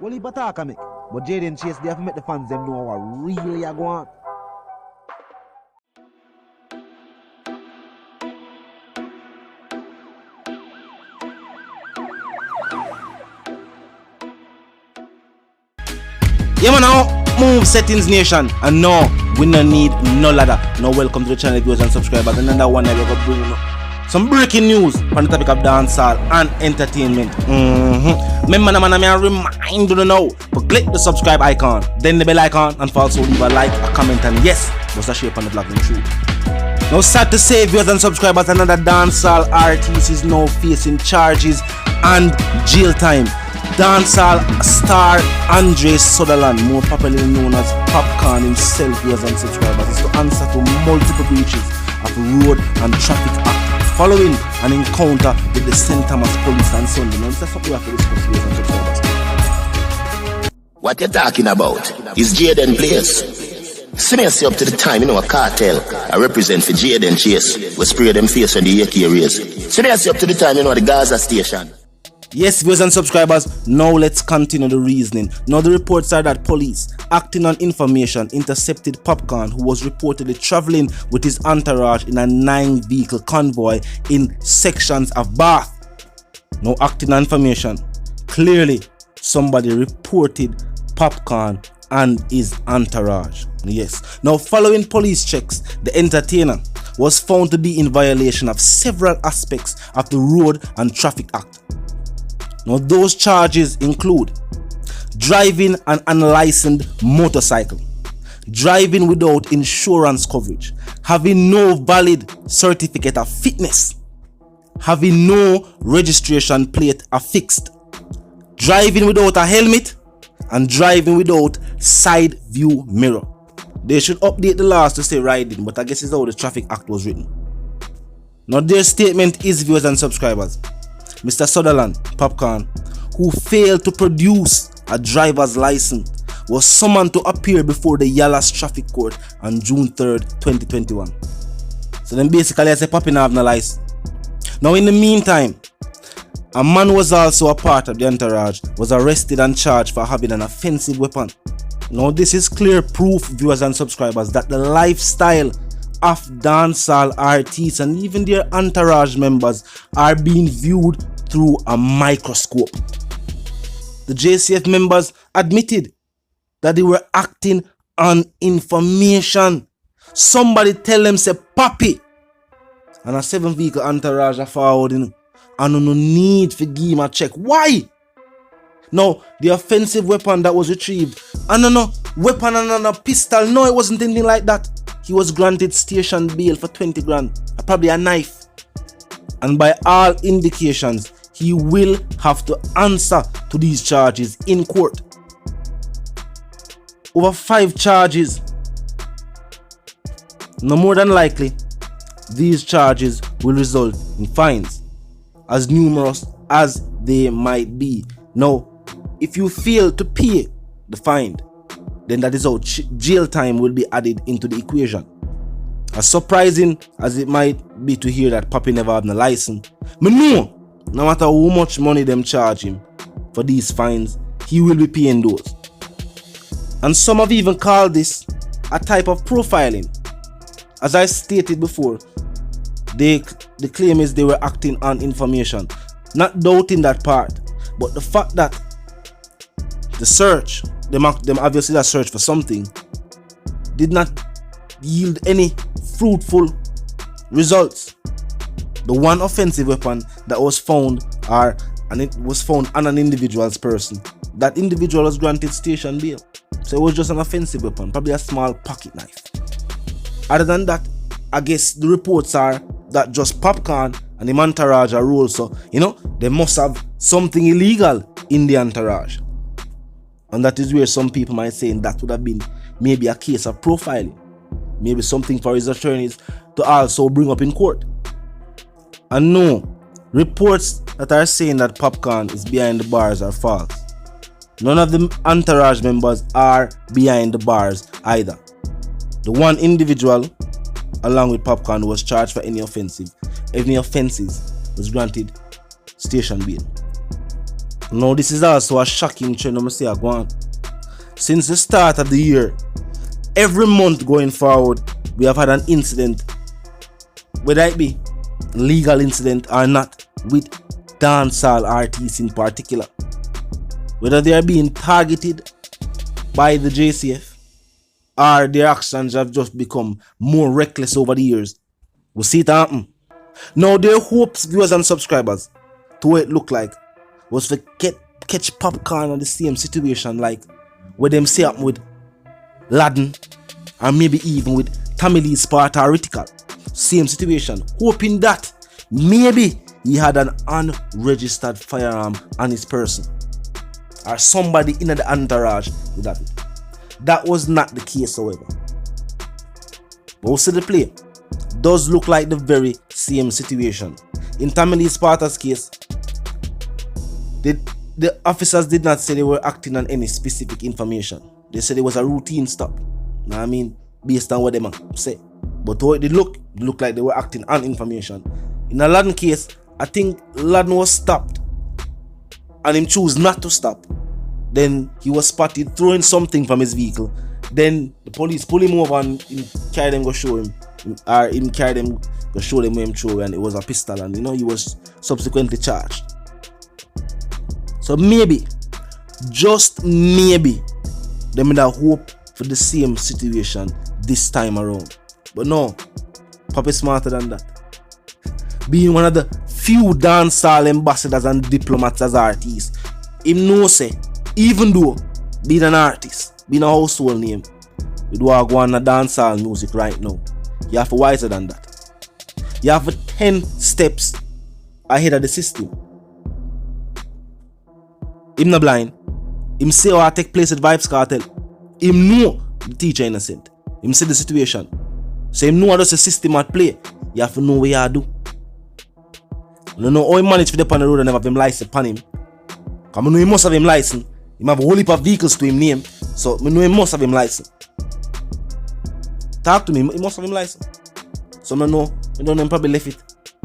Well, he bataka make. But Jaden Chase, they have to make the fans them know what really are going on. Yeah man, now move settings nation, and no, we no need no ladder. Now welcome to the channel viewers and subscribers. Another one that we're gonna bring you some breaking news on the topic of dancehall and entertainment. Remember, man, I remind you now, but click the subscribe icon, then the bell icon, and also leave a like, a comment, and yes, what's the shape on the block and truth. Now sad to say, viewers and subscribers, another dancehall artist is now facing charges and jail time. Dancehall star Andre Sutherland, more popularly known as Popcaan himself, viewers and subscribers, is to answer to multiple breaches of road and traffic act following an encounter with the St. Thomas police on Sunday. Now, that's what we have to discuss, viewers and subscribers. What you talking about is Jaden Place. See me up to the time, you know, a cartel I represent for Jaden Chase. We spray them face when the AK raise. See me up to the time, you know, the Gaza station. Yes, viewers and subscribers, now let's continue the reasoning. Now the reports are that police, acting on information, intercepted Popcaan, who was reportedly traveling with his entourage in a 9-vehicle convoy in sections of Bath. Now acting on information, clearly somebody reported Popcaan and his entourage. Yes. Now following police checks, the entertainer was found to be in violation of several aspects of the Road and Traffic Act. Now those charges include driving an unlicensed motorcycle, driving without insurance coverage, having no valid certificate of fitness, having no registration plate affixed, driving without a helmet, and driving without side view mirror. They should update the laws to say riding, but I guess it's how the Traffic Act was written. Now their statement is, viewers and subscribers, Mr. Sutherland, Popcaan, who failed to produce a driver's license, was summoned to appear before the Yallas Traffic Court on June 3rd, 2021. So then basically I say Poppy have no license. Now in the meantime, a man was also a part of the entourage, was arrested and charged for having an offensive weapon. Now this is clear proof, viewers and subscribers, that the lifestyle of dancehall artists and even their entourage members are being viewed through a microscope. The JCF members admitted that they were acting on information. Somebody tell them say Papi, and a 7-vehicle entourage are forward, and no need for give him a check. Why? Now the offensive weapon that was retrieved, no weapon and a pistol, no, it wasn't anything like that. He was granted station bail for 20 grand, probably a knife. And by all indications, he will have to answer to these charges in court. Over 5 charges. No more than likely, these charges will result in fines, as numerous as they might be. Now, if you fail to pay the fine, then that is how jail time will be added into the equation. As surprising as it might be to hear that Papi never had no license, but no matter how much money them charge him for these fines, he will be paying those. And some have even called this a type of profiling. As I stated before, the claim is they were acting on information, not doubting that part, but the fact that the search, them obviously that search for something, did not yield any fruitful results. The one offensive weapon that was found and it was found on an individual's person. That individual was granted station bail. So it was just an offensive weapon, probably a small pocket knife. Other than that, I guess the reports are that just Popcaan and the entourage are ruled, so they must have something illegal in the entourage. And that is where some people might say that would have been maybe a case of profiling. Maybe something for his attorneys to also bring up in court. And no, reports that are saying that Popcaan is behind the bars are false. None of the entourage members are behind the bars either. The one individual, along with Popcaan, who was charged for any offenses, was granted station bail. Now this is also a shocking trend, I'm say go on. Since the start of the year, every month going forward, we have had an incident, whether it be legal incident or not, with dancehall artists in particular. Whether they are being targeted by the JCF or their actions have just become more reckless over the years. We see it happen. Now their hopes, viewers and subscribers, to what it looked like, was to catch Popcaan on the same situation like what them say happen with Laden, or maybe even with Tommy Lee Sparta or Ritical. Same situation, hoping that maybe he had an unregistered firearm on his person, or somebody in the entourage with that. That was not the case, however. But we'll see the play. Does look like the very same situation. In Tommy Lee Sparta's case, the officers did not say they were acting on any specific information. They said it was a routine stop. Know what I mean? Based on what they say. But how it did look like they were acting on information. In a Laden case, I think Laden was stopped and him choose not to stop. Then he was spotted throwing something from his vehicle. Then the police pull him over and carry them go show him. Or him carry them go show them where him threw, and it was a pistol, and he was subsequently charged. So maybe, just maybe, they made a hope for the same situation this time around. But no, Pop is smarter than that. Being one of the few dancehall ambassadors and diplomats as artists, him know say, even though being an artist, being a household name, we do go on a dancehall music right now, you have to wiser than that. You have 10 steps ahead of the system. Him not blind. Him say what take place at Vibes Cartel. Him know the teacher innocent. Him see the situation. So him know how the system at play. You have to know what you do. You know how he manage for the on the road and never have him license upon him. Because I know he must have him license. He have a whole heap of vehicles to him name. So I know he must have him license. Talk to me, he must have him license. So I know him probably left it.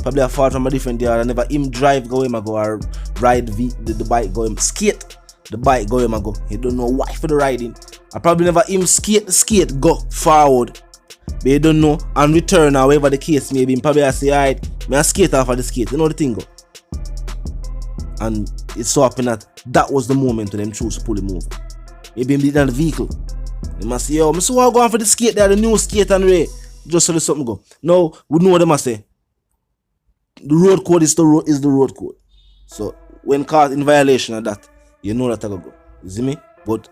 Probably a fault from a different yard. I never him drive go him go or ride the bike go him skate the bike go him go. He don't know why for the riding. I probably never him skate go forward. But you don't know and return or whatever the case may be. Probably I say alright, I skate off of the skate. You know the thing go. And it's so happened that was the moment when them choose to pull him over. Maybe him did in the vehicle. They must say, yo, I'm so going for the skate there, the new skate and way. Just so the something go. Now we know what they must say. The road code is the road code. So when caught in violation of that, you know that I go. You see me? But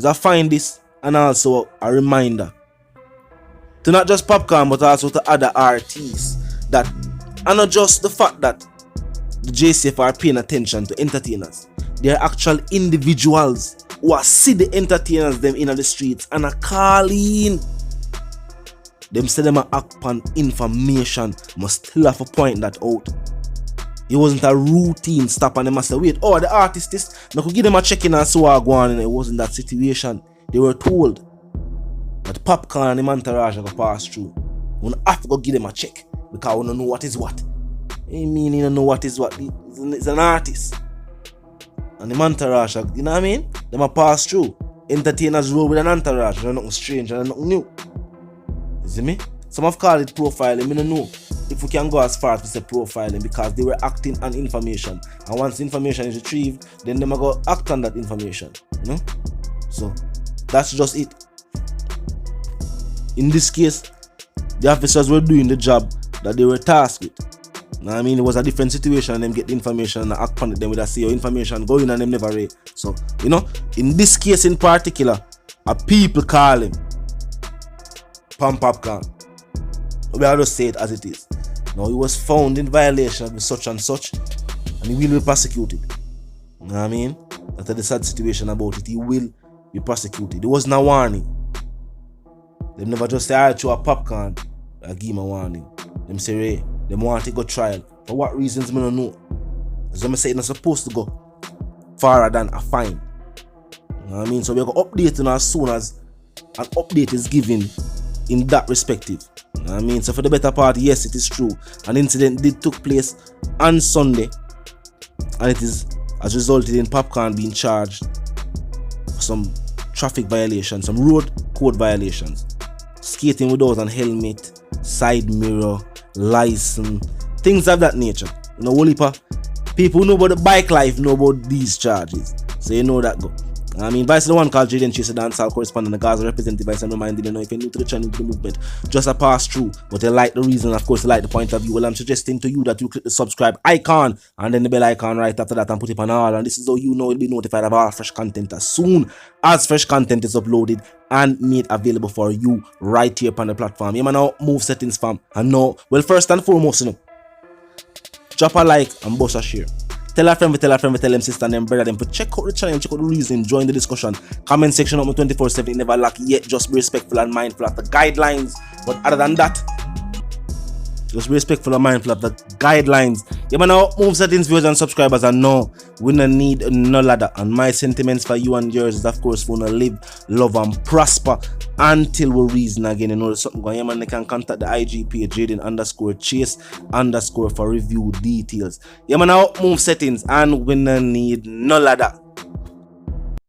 I find this and also a reminder to not just Popcaan but also to other artists that, and not just the fact that the JCF are paying attention to entertainers. They are actual individuals who are see the entertainers them in the streets and are calling. Them say them act upon information, must still have to point that out. It wasn't a routine stop and they must say, wait, the artist is, now could give them a check-in and so on, and it wasn't that situation. They were told that Popcaan and the Entourage are going to pass through. We have to go give them a check because we don't know what is what. I mean, you don't know what is what. He's an artist. And the Entourage, you know what I mean? They must pass through. Entertainers roll with an entourage. They're nothing strange and nothing new. You see me? Some have called it profiling. I don't know if we can go as far as to say profiling because they were acting on information. And once information is retrieved, then they might go act on that information. You know? So, that's just it. In this case, the officers were doing the job that they were tasked with. You know what I mean? It was a different situation and them get the information and act on it. Then with a see your information going and them never read. So, in this case in particular, a people call him Popcaan. We will just say it as it is. Now, he was found in violation of such and such, and he will be prosecuted. You know what I mean? That's the sad situation about it. He will be prosecuted. There wasn't a warning. They never just say, alright, to a Popcaan, I give him a warning. Them say, hey, they want to go trial. For what reasons, I don't know. As I say, it's not supposed to go farther than a fine. You know what I mean? So we're going to update it as soon as an update is given in that perspective. You know what I mean? So for the better part, yes, it is true. An incident did took place on Sunday, and it is has resulted in Popcaan being charged for some traffic violations, some road code violations. Skating without an helmet, side mirror, license, things of that nature. You know, whole heap of people who know about the bike life know about these charges. So you know that go. I mean, Vice the one called Jaden Chase, the dancehall correspondent, the Gaza representative, Vice, and reminded you know if you're new to the channel, to the movement, just a pass through. But they like the reason, of course, they like the point of view. Well, I'm suggesting to you that you click the subscribe icon and then the bell icon right after that and put it on all. And this is how you know you'll be notified of our fresh content as soon as fresh content is uploaded and made available for you right here upon the platform. You man now move settings, fam. And now, well, first and foremost, you know, drop a like and bust a share. Tell a friend, tell them sister and them brother them to check out the channel, check out the reason, join the discussion. Comment section up 24/7, never lack yet. Just be respectful and mindful of the guidelines. But other than that, just be respectful and mindful of the guidelines. You man now move settings, viewers and subscribers, and no, we don't need no ladder. And my sentiments for you and yours is of course we wanna live, love and prosper until we reason again. You know there's something going on. Yeah, man, they can contact the IG page Jaden_Chase_ for review details. Yeah man, now move settings and we don't need no ladder.